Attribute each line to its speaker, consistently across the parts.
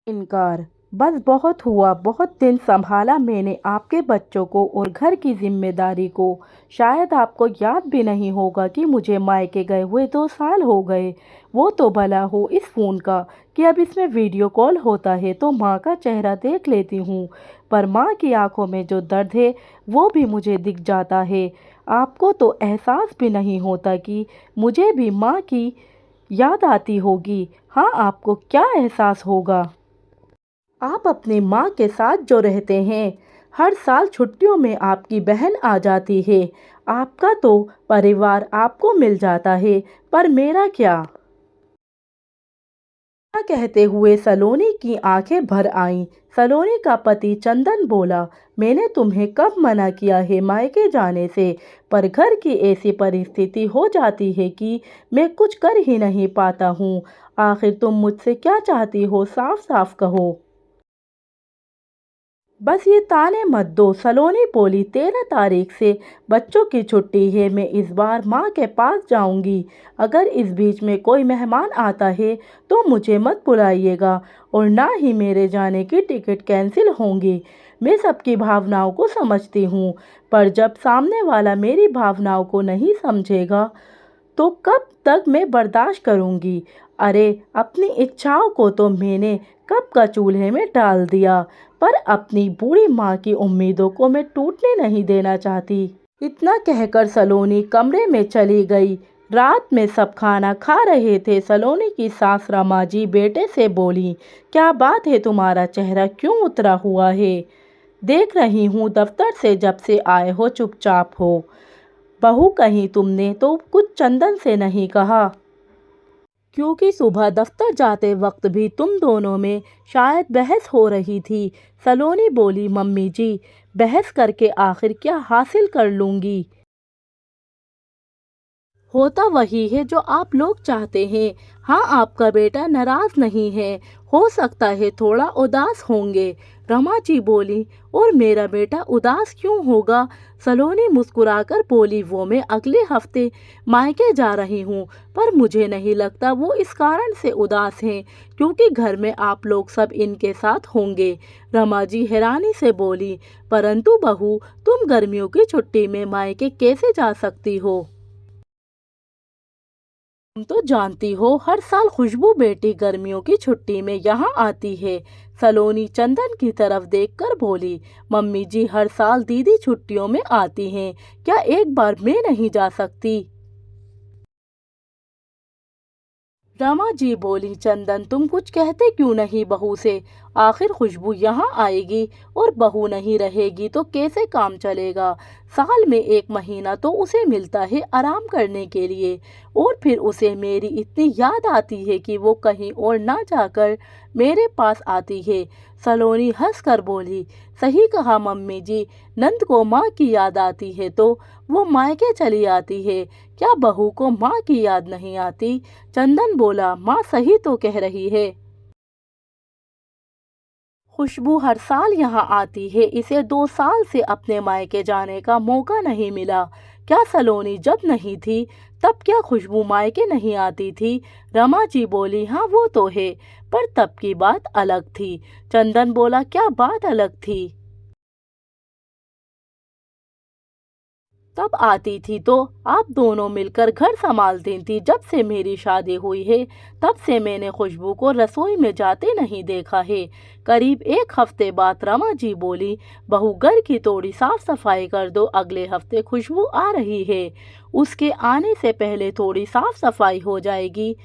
Speaker 1: इनकार। बस बहुत हुआ, बहुत दिन संभाला मैंने आपके बच्चों को और घर की जिम्मेदारी को। शायद आपको याद भी नहीं होगा कि मुझे मायके गए हुए 2 साल हो गए। वो तो भला हो इस फ़ोन का कि अब इसमें वीडियो कॉल होता है तो माँ का चेहरा देख लेती हूँ, पर माँ की आंखों में जो दर्द है वो भी मुझे दिख जाता है। आपको तो एहसास भी नहीं होता कि मुझे भी माँ की याद आती होगी। हाँ, आपको क्या एहसास होगा? आप अपनी माँ के साथ जो रहते हैं, हर साल छुट्टियों में आपकी बहन आ जाती है। आपका तो परिवार आपको मिल जाता है, पर मेरा क्या? ऐसा कहते हुए सलोनी की आंखें भर आईं। सलोनी का पति चंदन बोला, मैंने तुम्हें कब मना किया है मायके जाने से, पर घर की ऐसी परिस्थिति हो जाती है कि मैं कुछ कर ही नहीं पाता हूँ। आखिर तुम मुझसे क्या चाहती हो, साफ साफ कहो। बस ये ताने मत दो, सलोनी बोली। 13 तारीख से बच्चों की छुट्टी है, मैं इस बार माँ के पास जाऊंगी। अगर इस बीच में कोई मेहमान आता है तो मुझे मत बुलाइएगा, और ना ही मेरे जाने की टिकट कैंसिल होंगी। मैं सबकी भावनाओं को समझती हूँ, पर जब सामने वाला मेरी भावनाओं को नहीं समझेगा तो कब तक मैं बर्दाश्त करूंगी। अरे, अपनी इच्छाओं को तो मैंने कब का चूल्हे में डाल दिया, पर अपनी बूढ़ी माँ की उम्मीदों को मैं टूटने नहीं देना चाहती। इतना कहकर सलोनी कमरे में चली गई। रात में सब खाना खा रहे थे। सलोनी की सास रमाजी बेटे से बोली, क्या बात है, तुम्हारा चेहरा क्यों उतरा हुआ है? देख रही हूँ दफ्तर से जब से आए हो चुपचाप हो। बहू, कहीं तुमने तो कुछ चंदन से नहीं कहा? क्योंकि सुबह दफ्तर जाते वक्त भी तुम दोनों में शायद बहस हो रही थी। सलोनी बोली, मम्मी जी, बहस करके आखिर क्या हासिल कर लूंगी? होता वही है जो आप लोग चाहते हैं। हाँ, आपका बेटा नाराज नहीं है, हो सकता है थोड़ा उदास होंगे। रमा जी बोली, और मेरा बेटा उदास क्यों होगा? सलोनी मुस्कुराकर बोली, वो मैं अगले हफ्ते मायके जा रही हूँ, पर मुझे नहीं लगता वो इस कारण से उदास हैं क्योंकि घर में आप लोग सब इनके साथ होंगे। रमा जी हैरानी से बोली, परंतु बहू, तुम गर्मियों की छुट्टी में मायके कैसे जा सकती हो? तुम तो जानती हो हर साल खुशबू बेटी गर्मियों की छुट्टी में यहाँ आती है। सलोनी चंदन की तरफ देखकर बोली, मम्मी जी, हर साल दीदी छुट्टियों में आती हैं, क्या एक बार मैं नहीं जा सकती? रमा जी बोली, चंदन, तुम कुछ कहते क्यों नहीं बहू से? आखिर खुशबू यहाँ आएगी और बहू नहीं रहेगी तो कैसे काम चलेगा? साल में 1 महीना तो उसे मिलता है आराम करने के लिए, और फिर उसे मेरी इतनी याद आती है कि वो कहीं और ना जाकर मेरे पास आती है। सलोनी हंसकर बोली, सही कहा मम्मी जी, नंद को माँ की याद आती है तो वो मायके चली आती है, क्या बहू को माँ की याद नहीं आती? चंदन बोला, माँ सही तो कह रही है। खुशबू हर साल यहाँ आती है, इसे 2 साल से अपने मायके जाने का मौका नहीं मिला। क्या सलोनी जब नहीं थी तब क्या खुशबू मायके नहीं आती थी? रमा जी बोली, हाँ वो तो है, पर तब की बात अलग थी। चंदन बोला, क्या बात अलग थी? तब आती थी तो आप दोनों मिलकर घर संभालती थी। जब से मेरी शादी हुई है तब से मैंने खुशबू को रसोई में जाते नहीं देखा है। करीब 1 हफ्ते बाद रमा जी बोली, बहू, घर की थोड़ी साफ सफाई कर दो, अगले हफ्ते खुशबू आ रही है, उसके आने से पहले थोड़ी साफ सफाई हो जाएगी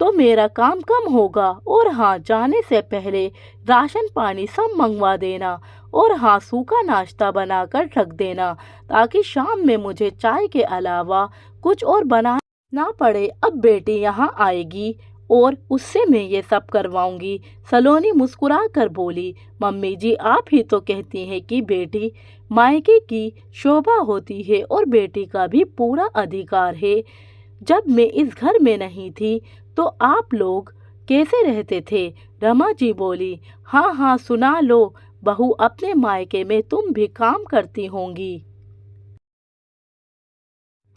Speaker 1: तो मेरा काम कम होगा। और हाँ, जाने से पहले राशन पानी सब मंगवा देना, और हाँ, सूखा नाश्ता बनाकर रख देना ताकि शाम में मुझे चाय के अलावा कुछ और बनाना ना पड़े। अब बेटी यहाँ आएगी और उससे मैं ये सब करवाऊंगी। सलोनी मुस्कुरा कर बोली, मम्मी जी, आप ही तो कहती हैं कि बेटी मायके की शोभा होती है और बेटी का भी पूरा अधिकार है। जब मैं इस घर में नहीं थी तो आप लोग कैसे रहते थे? रमा जी बोली, हाँ हाँ, सुना लो बहू, अपने मायके में तुम भी काम करती होंगी,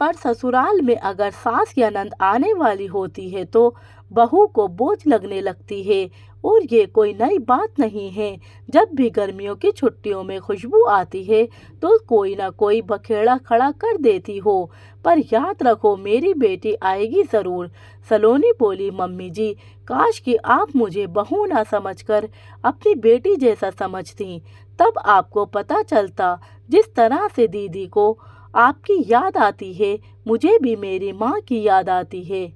Speaker 1: पर ससुराल में अगर सास या नंद आने वाली होती है तो बहू को बोझ लगने लगती है, और ये कोई नई बात नहीं है। जब भी गर्मियों की छुट्टियों में खुशबू आती है तो कोई ना कोई बखेड़ा खड़ा कर देती हो। पर याद रखो, मेरी बेटी आएगी ज़रूर। सलोनी बोली, मम्मी जी, काश कि आप मुझे बहू ना समझकर अपनी बेटी जैसा समझती, तब आपको पता चलता। जिस तरह से दीदी को आपकी याद आती है, मुझे भी मेरी माँ की याद आती है।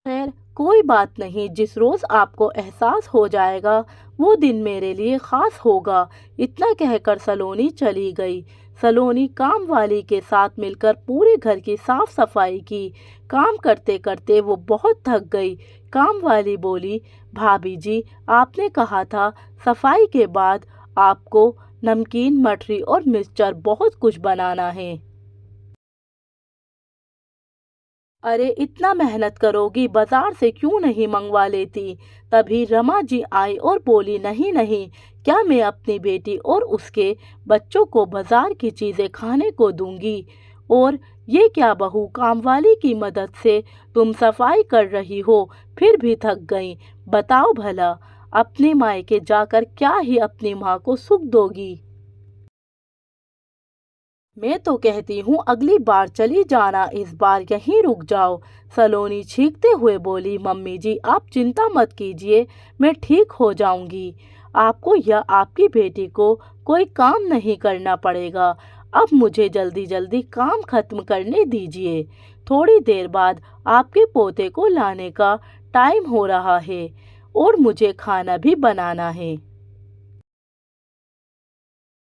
Speaker 1: खैर, कोई बात नहीं, जिस रोज़ आपको एहसास हो जाएगा वो दिन मेरे लिए ख़ास होगा। इतना कहकर सलोनी चली गई। सलोनी काम वाली के साथ मिलकर पूरे घर की साफ सफाई की। काम करते करते वो बहुत थक गई। काम वाली बोली, भाभी जी, आपने कहा था सफाई के बाद आपको नमकीन, मठरी और मिक्सचर बहुत कुछ बनाना है। अरे इतना मेहनत करोगी, बाजार से क्यों नहीं मंगवा लेती। तभी रमा जी आई और बोली, नहीं नहीं, क्या मैं अपनी बेटी और उसके बच्चों को बाजार की चीज़ें खाने को दूंगी। और ये क्या बहू, कामवाली की मदद से तुम सफाई कर रही हो, फिर भी थक गई। बताओ भला, अपने मायके जाकर क्या ही अपनी माँ को सुख दोगी। मैं तो कहती हूँ अगली बार चली जाना, इस बार यहीं रुक जाओ। सलोनी छींकते हुए बोली, मम्मी जी, आप चिंता मत कीजिए, मैं ठीक हो जाऊंगी। आपको या आपकी बेटी को कोई काम नहीं करना पड़ेगा। अब मुझे जल्दी जल्दी काम खत्म करने दीजिए। थोड़ी देर बाद आपके पोते को लाने का टाइम हो रहा है और मुझे खाना भी बनाना है।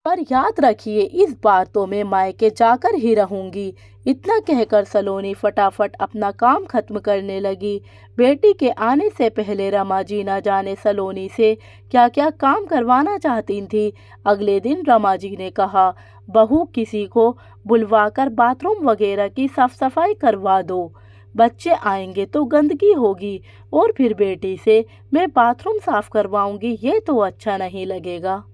Speaker 1: पर याद रखिए, इस बार तो मैं मायके जाकर ही रहूंगी। इतना कहकर सलोनी फटाफट अपना काम खत्म करने लगी। बेटी के आने से पहले रमा जी न जाने सलोनी से क्या क्या काम करवाना चाहती थी। अगले दिन रमा जी ने कहा, बहू, किसी को बुलवाकर बाथरूम वगैरह की साफ सफाई करवा दो। बच्चे आएंगे तो गंदगी होगी और फिर बेटी से मैं बाथरूम साफ करवाऊंगी, ये तो अच्छा नहीं लगेगा।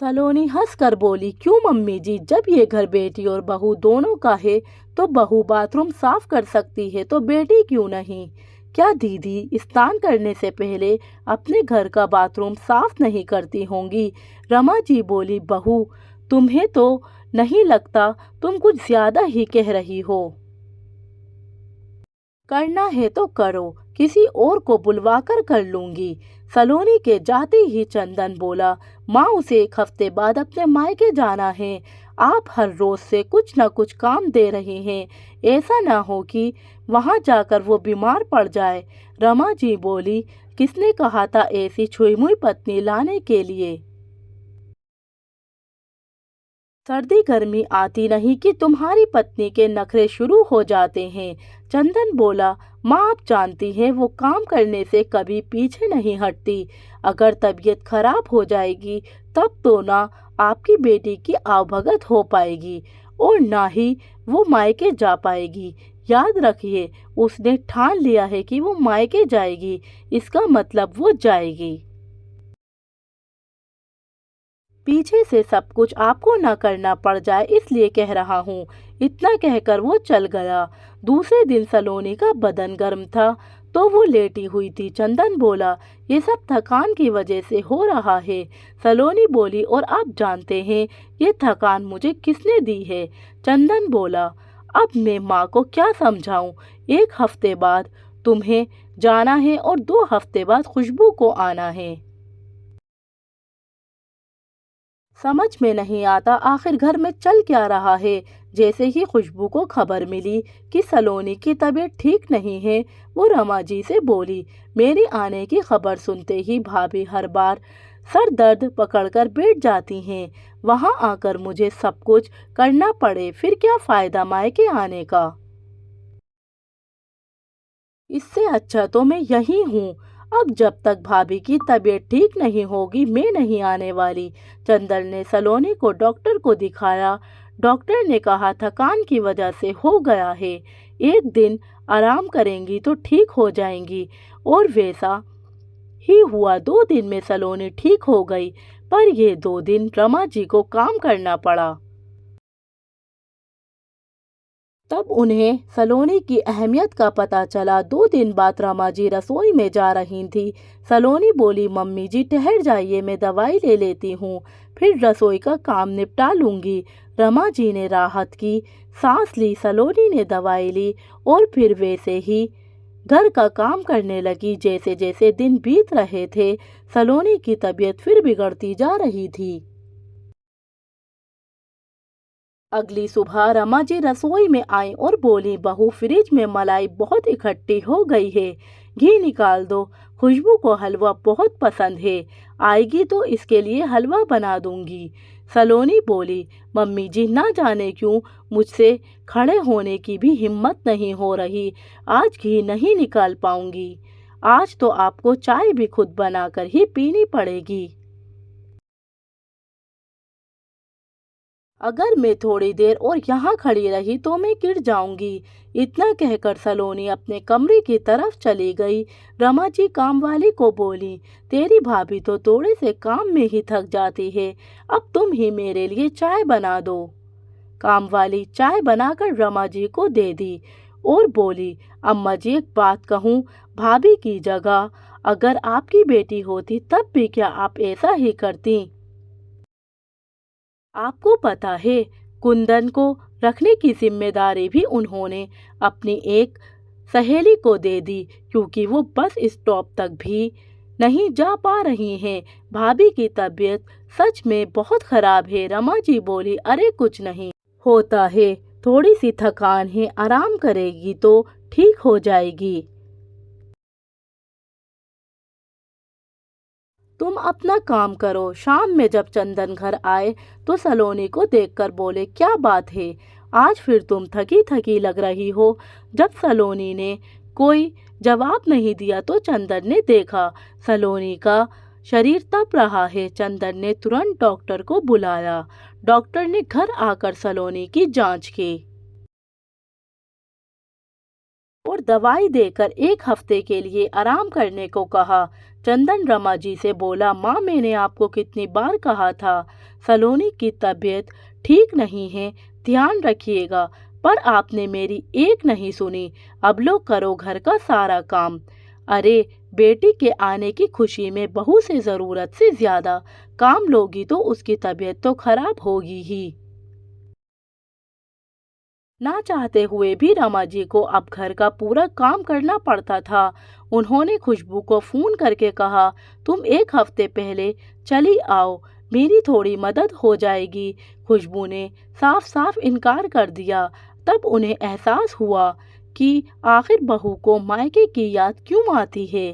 Speaker 1: सलोनी हंसकर बोली, क्यों मम्मी जी, जब ये घर बेटी और बहू दोनों का है तो बहू बाथरूम साफ कर सकती है तो बेटी क्यों नहीं। क्या दीदी स्नान करने से पहले अपने घर का बाथरूम साफ नहीं करती होंगी। रमा जी बोली, बहू, तुम्हें तो नहीं लगता, तुम कुछ ज्यादा ही कह रही हो। करना है तो करो, किसी और को बुलवा कर लूंगी। सलोनी के जाते ही चंदन बोला, माँ, उसे एक हफ्ते बाद अपने मायके जाना है। आप हर रोज से कुछ न कुछ काम दे रहे हैं, ऐसा ना हो कि वहां जाकर वो बीमार पड़ जाए। रमा जी बोली, किसने कहा था ऐसी छुई मुई पत्नी लाने के लिए। सर्दी गर्मी आती नहीं कि तुम्हारी पत्नी के नखरे शुरू हो जाते हैं। चंदन बोला, माँ, आप जानती हैं वो काम करने से कभी पीछे नहीं हटती। अगर तबीयत खराब हो जाएगी तब तो ना आपकी बेटी की आवभगत हो पाएगी और ना ही वो मायके जा पाएगी। याद रखिए, उसने ठान लिया है कि वो मायके जाएगी, इसका मतलब वो जाएगी। पीछे से सब कुछ आपको न करना पड़ जाए इसलिए कह रहा हूँ। इतना कहकर वो चल गया। दूसरे दिन सलोनी का बदन गर्म था तो वो लेटी हुई थी। चंदन बोला, ये सब थकान की वजह से हो रहा है। सलोनी बोली, और आप जानते हैं ये थकान मुझे किसने दी है। चंदन बोला, अब मैं माँ को क्या समझाऊं। एक हफ्ते बाद तुम्हें जाना है और 2 हफ्ते बाद खुशबू को आना है। समझ में नहीं आता आखिर घर में चल क्या रहा है। जैसे ही खुशबू को खबर मिली कि सलोनी की तबीयत ठीक नहीं है, वो रमा जी से बोली, मेरी आने की खबर सुनते ही भाभी हर बार सर दर्द पकड़कर बैठ जाती हैं। वहां आकर मुझे सब कुछ करना पड़े, फिर क्या फायदा मायके आने का। इससे अच्छा तो मैं यही हूँ। अब जब तक भाभी की तबीयत ठीक नहीं होगी मैं नहीं आने वाली। चंदन ने सलोनी को डॉक्टर को दिखाया। डॉक्टर ने कहा थकान की वजह से हो गया है, एक दिन आराम करेंगी तो ठीक हो जाएंगी। और वैसा ही हुआ। 2 दिन में सलोनी ठीक हो गई। पर ये 2 दिन रमा जी को काम करना पड़ा। तब उन्हें सलोनी की अहमियत का पता चला। 2 दिन बाद रमा जी रसोई में जा रही थी। सलोनी बोली, मम्मी जी ठहर जाइए, मैं दवाई ले लेती हूँ, फिर रसोई का काम निपटा लूँगी। रमा जी ने राहत की सांस ली। सलोनी ने दवाई ली और फिर वैसे ही घर का काम करने लगी। जैसे जैसे दिन बीत रहे थे, सलोनी की तबीयत फिर बिगड़ती जा रही थी। अगली सुबह रमा जी रसोई में आई और बोली, बहू फ्रिज में मलाई बहुत इकट्ठी हो गई है, घी निकाल दो। खुशबू को हलवा बहुत पसंद है, आएगी तो इसके लिए हलवा बना दूंगी। सलोनी बोली, मम्मी जी ना जाने क्यों मुझसे खड़े होने की भी हिम्मत नहीं हो रही, आज घी नहीं निकाल पाऊंगी। आज तो आपको चाय भी खुद बनाकर ही पीनी पड़ेगी। अगर मैं थोड़ी देर और यहाँ खड़ी रही तो मैं गिर जाऊंगी। इतना कहकर सलोनी अपने कमरे की तरफ चली गई। रमा जी काम वाली को बोली, तेरी भाभी तो थोड़े से काम में ही थक जाती है, अब तुम ही मेरे लिए चाय बना दो। काम वाली चाय बनाकर रमा जी को दे दी और बोली, अम्मा जी एक बात कहूँ, भाभी की जगह अगर आपकी बेटी होती तब भी क्या आप ऐसा ही करती? आपको पता है, कुंदन को रखने की जिम्मेदारी भी उन्होंने अपनी एक सहेली को दे दी, क्योंकि वो बस स्टॉप तक भी नहीं जा पा रही हैं। भाभी की तबीयत सच में बहुत खराब है। रमा जी बोली, अरे कुछ नहीं होता है, थोड़ी सी थकान है, आराम करेगी तो ठीक हो जाएगी। तुम अपना काम करो। शाम में जब चंदन घर आए तो सलोनी को देखकर बोले, क्या बात है, आज फिर तुम थकी थकी लग रही हो। जब सलोनी ने कोई जवाब नहीं दिया तो चंदन ने देखा सलोनी का शरीर तप रहा है। चंदन ने तुरंत डॉक्टर को बुलाया। डॉक्टर ने घर आकर सलोनी की जांच की और दवाई देकर 1 हफ्ते के लिए आराम करने को कहा। चंदन रमा जी से बोला, माँ मैंने आपको कितनी बार कहा था, सलोनी की तबीयत ठीक नहीं है, ध्यान रखिएगा, पर आपने मेरी एक नहीं सुनी। अब लो करो घर का सारा काम। अरे बेटी के आने की खुशी में बहू से ज़रूरत से ज़्यादा काम लोगी तो उसकी तबीयत तो खराब होगी ही। ना चाहते हुए भी रमा जी को अब घर का पूरा काम करना पड़ता था। उन्होंने खुशबू को फोन करके कहा, तुम 1 हफ्ते पहले चली आओ, मेरी थोड़ी मदद हो जाएगी। खुशबू ने साफ साफ इनकार कर दिया। तब उन्हें एहसास हुआ कि आखिर बहू को मायके की याद क्यों आती है।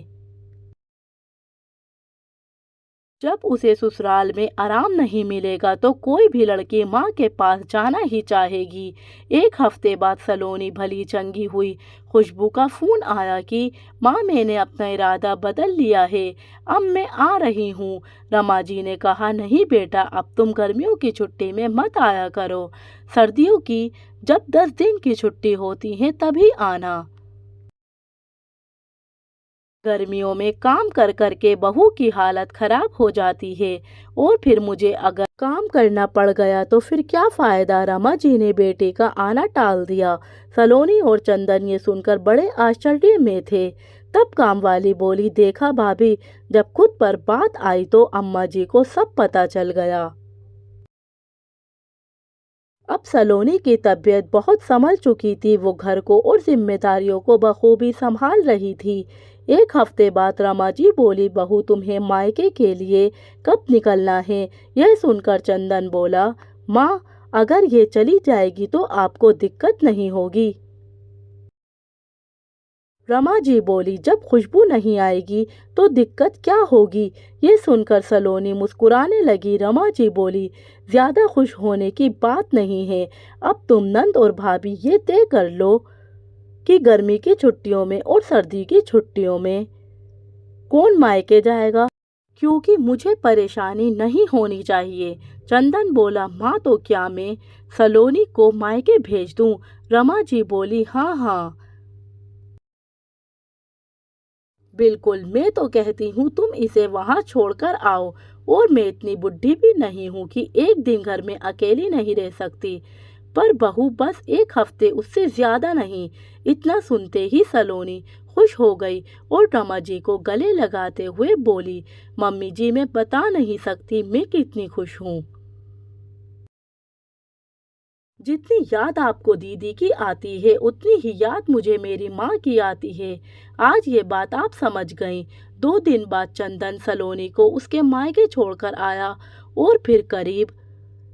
Speaker 1: जब उसे ससुराल में आराम नहीं मिलेगा तो कोई भी लड़की माँ के पास जाना ही चाहेगी। 1 हफ्ते बाद सलोनी भली चंगी हुई। खुशबू का फोन आया कि माँ मैंने अपना इरादा बदल लिया है, अब मैं आ रही हूँ। रमा जी ने कहा, नहीं बेटा, अब तुम गर्मियों की छुट्टी में मत आया करो, सर्दियों की जब 10 दिन की छुट्टी होती है तभी आना। गर्मियों में काम कर कर के बहू की हालत खराब हो जाती है और फिर मुझे अगर काम करना पड़ गया तो फिर क्या फायदा। रमा जी ने बेटे का आना टाल दिया। सलोनी और चंदन ये सुनकर बड़े आश्चर्य में थे। तब काम वाली बोली, देखा भाभी, जब खुद पर बात आई तो अम्मा जी को सब पता चल गया। अब सलोनी की तबीयत बहुत संभल चुकी थी। वो घर को और जिम्मेदारियों को बखूबी संभाल रही थी। 1 हफ्ते बाद रमा जी बोली, बहू तुम्हें मायके के लिए कब निकलना है? यह सुनकर चंदन बोला, माँ अगर ये चली जाएगी तो आपको दिक्कत नहीं होगी। रमा जी बोली, जब खुशबू नहीं आएगी तो दिक्कत क्या होगी? ये सुनकर सलोनी मुस्कुराने लगी। रमा जी बोली, ज्यादा खुश होने की बात नहीं है, अब तुम नंद और भाभी ये तय कर लो कि गर्मी की छुट्टियों में और सर्दी की छुट्टियों में कौन मायके जाएगा, क्योंकि मुझे परेशानी नहीं होनी चाहिए। चंदन बोला, माँ तो क्या मैं सलोनी को मायके भेज दूं? रमा जी बोली, हाँ हाँ बिल्कुल, मैं तो कहती हूँ तुम इसे वहाँ छोड़कर आओ, और मैं इतनी बुढ़ी भी नहीं हूँ कि एक दिन घर में अकेली नहीं रह सकती। पर बहू बस एक हफ्ते उससे ज्यादा नहीं। इतना सुनते ही सलोनी खुश हो गई और रमा जी को गले लगाते हुए बोली, मम्मी जी मैं बता नहीं सकती मैं कितनी खुश हूँ। जितनी याद आपको दीदी की आती है उतनी ही याद मुझे मेरी माँ की आती है। आज ये बात आप समझ गईं। 2 दिन बाद चंदन सलोनी को उसके मायके छोड़कर आया और फिर करीब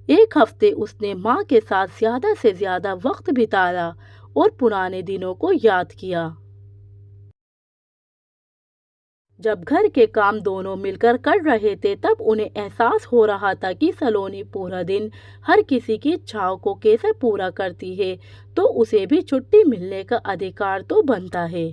Speaker 1: 1 हफ्ते उसने माँ के साथ ज्यादा से ज्यादा वक्त बिताया और पुराने दिनों को याद किया। जब घर के काम दोनों मिलकर कर रहे थे तब उन्हें एहसास हो रहा था कि सलोनी पूरा दिन हर किसी की इच्छाओं को कैसे पूरा करती है, तो उसे भी छुट्टी मिलने का अधिकार तो बनता है।